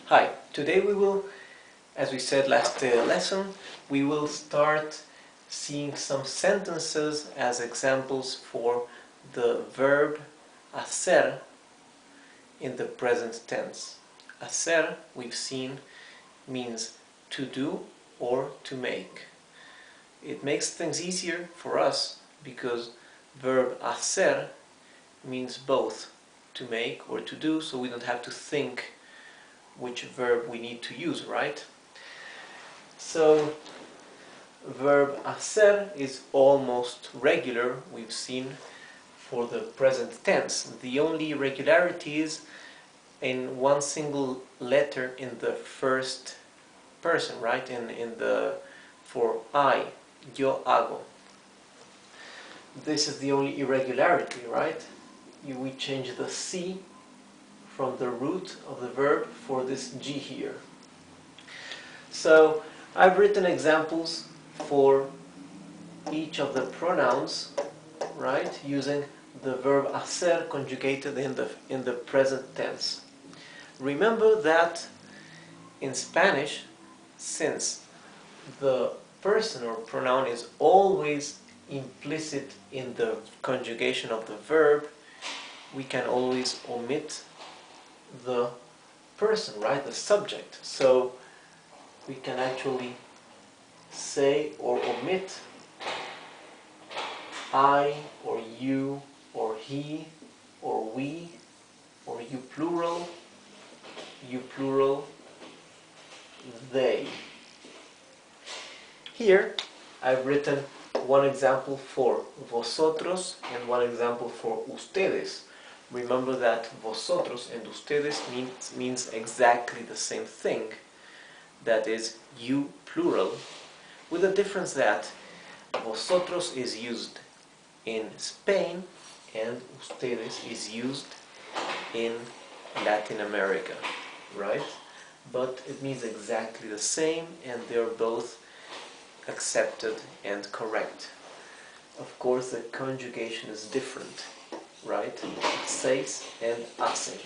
Hi, today we will, as we said last lesson, we will start seeing some sentences as examples for the verb hacer in the present tense. Hacer, we've seen, means to do or to make. It makes things easier for us because verb hacer means both to make or to do, so we don't have to think which verb we need to use, right? So verb hacer is almost regular, we've seen, for the present tense. The only irregularity is in one single letter in the first person, right? For I, yo hago. This is the only irregularity, right? We change the C from the root of the verb for this G here. So I've written examples for each of the pronouns, right, using the verb hacer conjugated in the present tense. Remember that in Spanish, since the person or pronoun is always implicit in the conjugation of the verb, we can always omit the person, right, the subject. So we can actually say or omit I or you or he or we or you plural, they. Here I've written one example for vosotros and one example for ustedes. Remember that vosotros and ustedes means exactly the same thing. That is you plural, with the difference that vosotros is used in Spain and ustedes is used in Latin America, right? But it means exactly the same and they're both accepted and correct. Of course, the conjugation is different, right? Hacéis and hacen.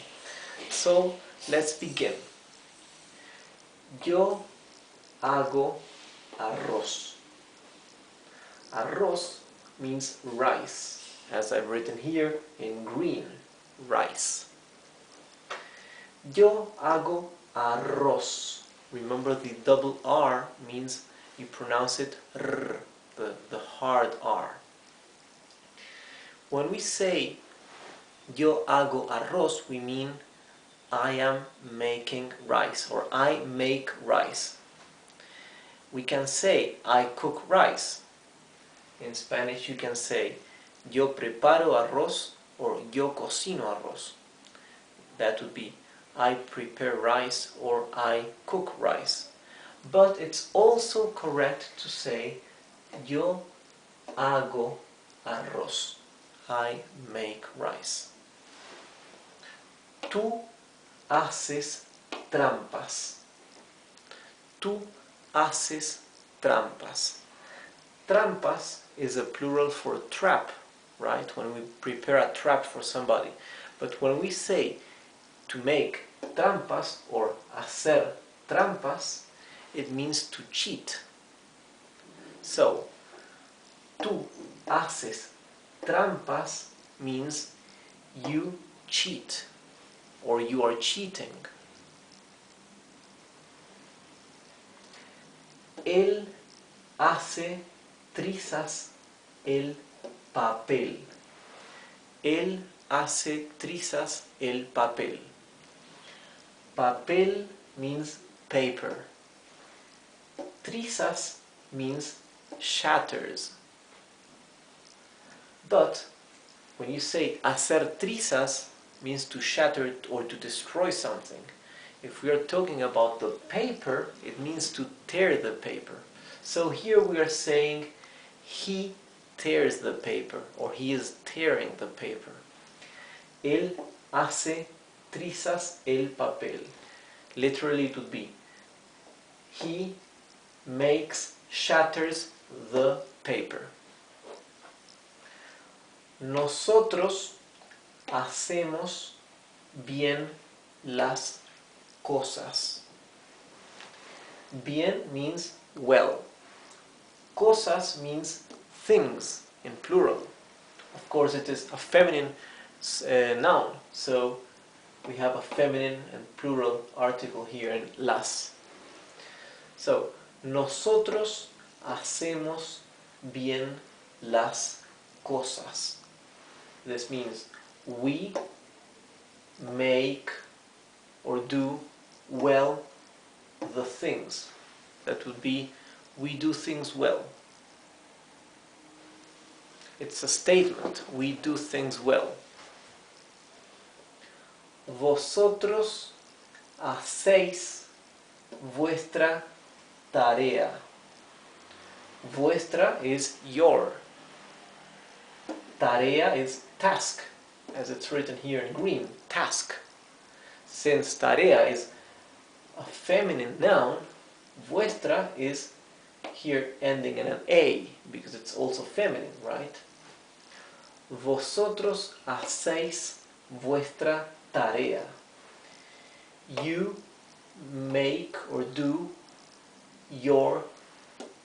So let's begin. Yo hago arroz. Arroz means rice, as I've written here in green, rice. Yo hago arroz. Remember, the double R means you pronounce it R, the hard R. When we say yo hago arroz, we mean I am making rice, or I make rice. We can say I cook rice. In Spanish you can say yo preparo arroz or yo cocino arroz. That would be I prepare rice or I cook rice. But it's also correct to say yo hago arroz. I make rice. Tú haces trampas. Tú haces trampas. Trampas is a plural for trap, right? When we prepare a trap for somebody. But when we say to make trampas or hacer trampas, it means to cheat. So, tú haces trampas means you cheat or you are cheating. Él hace trizas el papel. Él hace trizas el papel. Papel means paper. Trizas means shatters. But when you say hacer trizas means to shatter or to destroy something. If we are talking about the paper, it means to tear the paper. So here we are saying he tears the paper, or he is tearing the paper. Él hace trizas el papel. Literally it would be he shatters the paper. Nosotros hacemos bien las cosas. Bien means well. Cosas means things in plural. Of course, it is a feminine noun, so we have a feminine and plural article here in las. So, nosotros hacemos bien las cosas. This means we make or do well the things. That would be, we do things well. It's a statement, we do things well. Vosotros hacéis vuestra tarea. Vuestra is your. Tarea is task, as it's written here in green, task. Since tarea is a feminine noun, vuestra is here ending in an A, because it's also feminine, right? Vosotros hacéis vuestra tarea. You make or do your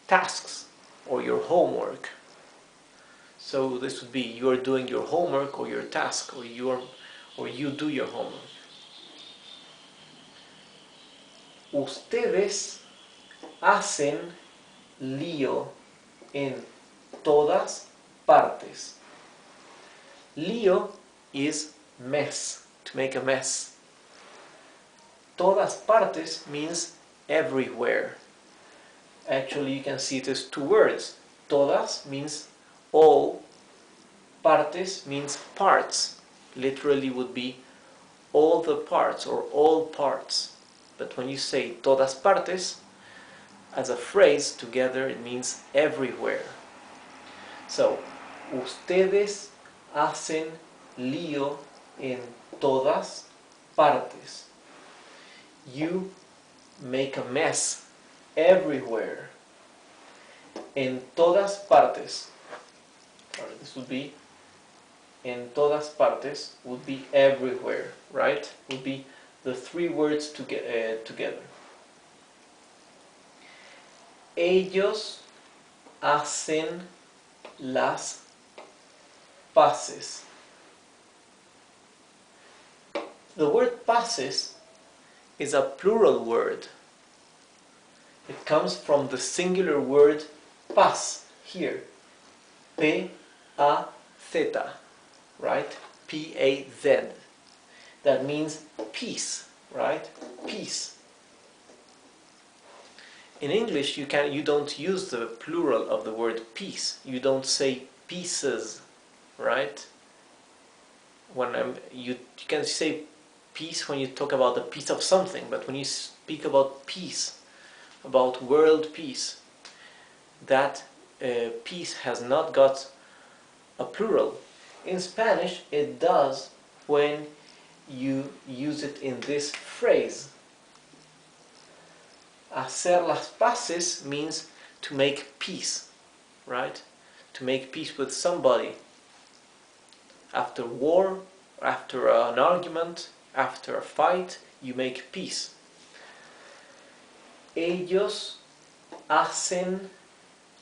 tasks or your homework. So this would be, you are doing your homework or your task, or you do your homework. Ustedes hacen lío en todas partes. Lío is mess, to make a mess. Todas partes means everywhere. Actually, you can see it as two words. Todas means all, partes means parts. Literally would be all the parts or all parts. But when you say todas partes, as a phrase together, it means everywhere. So, ustedes hacen lío en todas partes. You make a mess everywhere. En todas partes. This would be, en todas partes would be everywhere, right? Would be the three words together. Ellos hacen las paces. The word paces is a plural word. It comes from the singular word paz, here. P-A-Z, right? P-A-Z. That means peace, right? Peace. In English, you don't use the plural of the word peace. You don't say pieces, right? You can say peace when you talk about a piece of something, but when you speak about peace, about world peace, that peace has not got a plural. In Spanish, it does when you use it in this phrase. Hacer las paces means to make peace, right? To make peace with somebody. After war, after an argument, after a fight, you make peace. Ellos hacen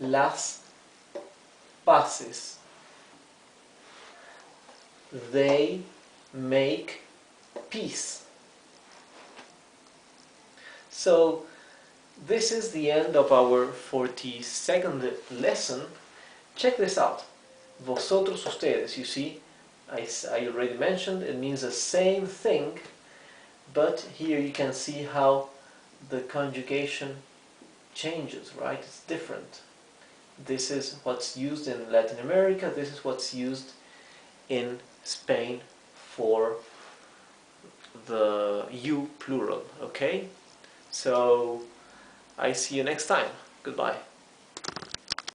las paces. They make peace. So this is the end of our 42nd lesson. Check this out. Vosotros, ustedes, you see, I already mentioned, it means the same thing, but here you can see how the conjugation changes, right? It's different. This is what's used in Latin America, this is what's used in Spain for the you plural, okay? So I see you next time. Goodbye.